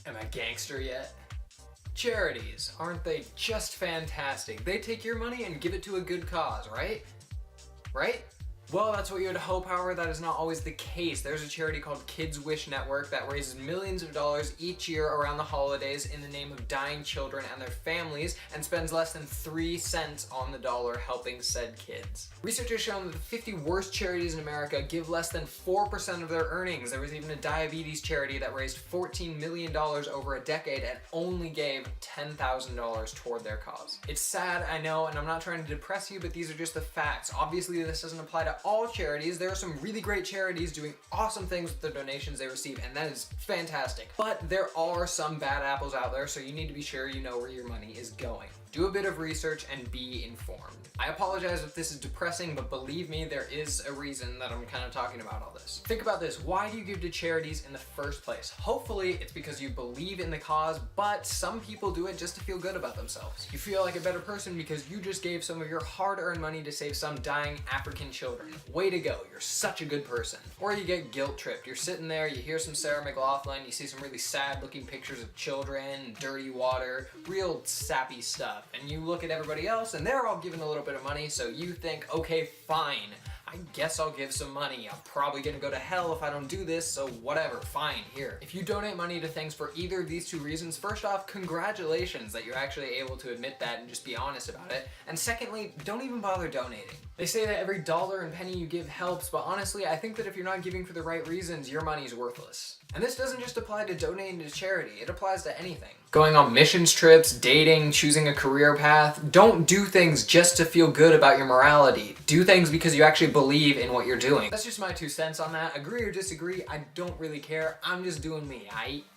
Am I gangster yet? Charities, aren't they just fantastic? They take your money and give it to a good cause, right? Right? Well, that's what you would hope, however, that is not always the case. There's a charity called Kids Wish Network that raises millions of dollars each year around the holidays in the name of dying children and their families, and spends less than 3 cents on the dollar helping said kids. Research has shown that the 50 worst charities in America give less than 4% of their earnings. There was even a diabetes charity that raised $14 million over a decade and only gave $10,000 toward their cause. It's sad, I know, and I'm not trying to depress you, but these are just the facts. Obviously, this doesn't apply to all charities. There are some really great charities doing awesome things with the donations they receive, and that is fantastic. But there are some bad apples out there, so you need to be sure you know where your money is going. Do a bit of research and be informed. I apologize if this is depressing, but believe me, there is a reason that I'm kind of talking about all this. Think about this. Why do you give to charities in the first place? Hopefully, it's because you believe in the cause, but some people do it just to feel good about themselves. You feel like a better person because you just gave some of your hard-earned money to save some dying African children. Way to go, you're such a good person. Or you get guilt-tripped. You're sitting there, you hear some Sarah McLachlan, you see some really sad-looking pictures of children, dirty water, real sappy stuff. And you look at everybody else and they're all giving a little bit of money, so you think, okay, fine, I guess I'll give some money. I'm probably gonna go to hell if I don't do this, so whatever, fine, here. If you donate money to things for either of these two reasons, first off, congratulations that you're actually able to admit that and just be honest about it. And secondly, don't even bother donating. They say that every dollar and penny you give helps, but honestly, I think that if you're not giving for the right reasons, your money's worthless. And this doesn't just apply to donating to charity, it applies to anything. Going on missions trips, dating, choosing a career path. Don't do things just to feel good about your morality. Do things because you actually believe in what you're doing. That's just my 2 cents on that. Agree or disagree, I don't really care. I'm just doing me,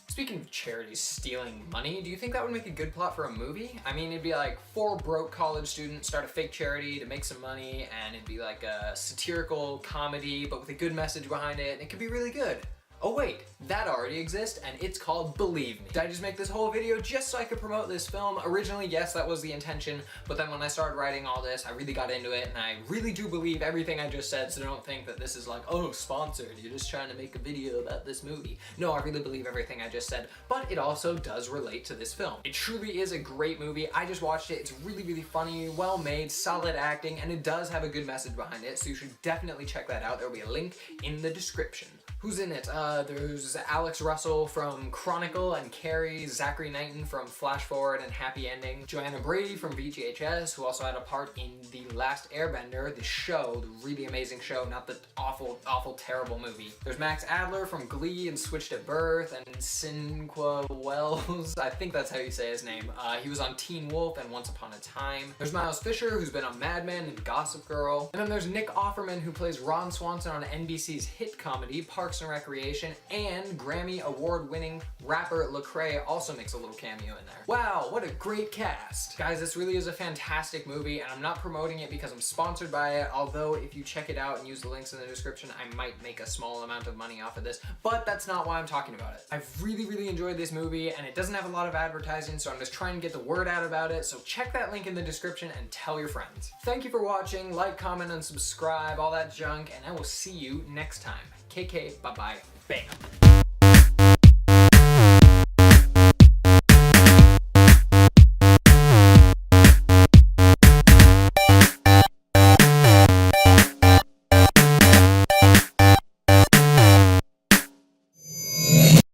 Speaking of charities stealing money, do you think that would make a good plot for a movie? I mean, it'd be like 4 broke college students start a fake charity to make some money, and it'd be like a satirical comedy, but with a good message behind it, and it could be really good. Oh wait, that already exists, and it's called Believe Me. Did I just make this whole video just so I could promote this film? Originally, yes, that was the intention, but then when I started writing all this, I really got into it, and I really do believe everything I just said, so don't think that this is like, oh, sponsored, you're just trying to make a video about this movie. No, I really believe everything I just said, but it also does relate to this film. It truly is a great movie. I just watched it. It's really, really funny, well made, solid acting, and it does have a good message behind it, so you should definitely check that out. There'll be a link in the description. Who's in it? There's Alex Russell from Chronicle and Carrie, Zachary Knighton from Flash Forward and Happy Ending, Joanna Brady from VGHS, who also had a part in The Last Airbender, the show, the really amazing show, not the awful, awful, terrible movie. There's Max Adler from Glee and Switched at Birth, and Sinqua Wells, I think that's how you say his name. He was on Teen Wolf and Once Upon a Time. There's Miles Fisher, who's been on Mad Men and Gossip Girl. And then there's Nick Offerman, who plays Ron Swanson on NBC's hit comedy, Parks and Recreation, and Grammy award-winning rapper Lecrae also makes a little cameo in there. Wow, what a great cast. Guys, this really is a fantastic movie, and I'm not promoting it because I'm sponsored by it, although if you check it out and use the links in the description, I might make a small amount of money off of this, but that's not why I'm talking about it. I've really, really enjoyed this movie, and it doesn't have a lot of advertising, so I'm just trying to get the word out about it, so check that link in the description and tell your friends. Thank you for watching, like, comment, and subscribe, all that junk, and I will see you next time. KK, bye-bye, bam.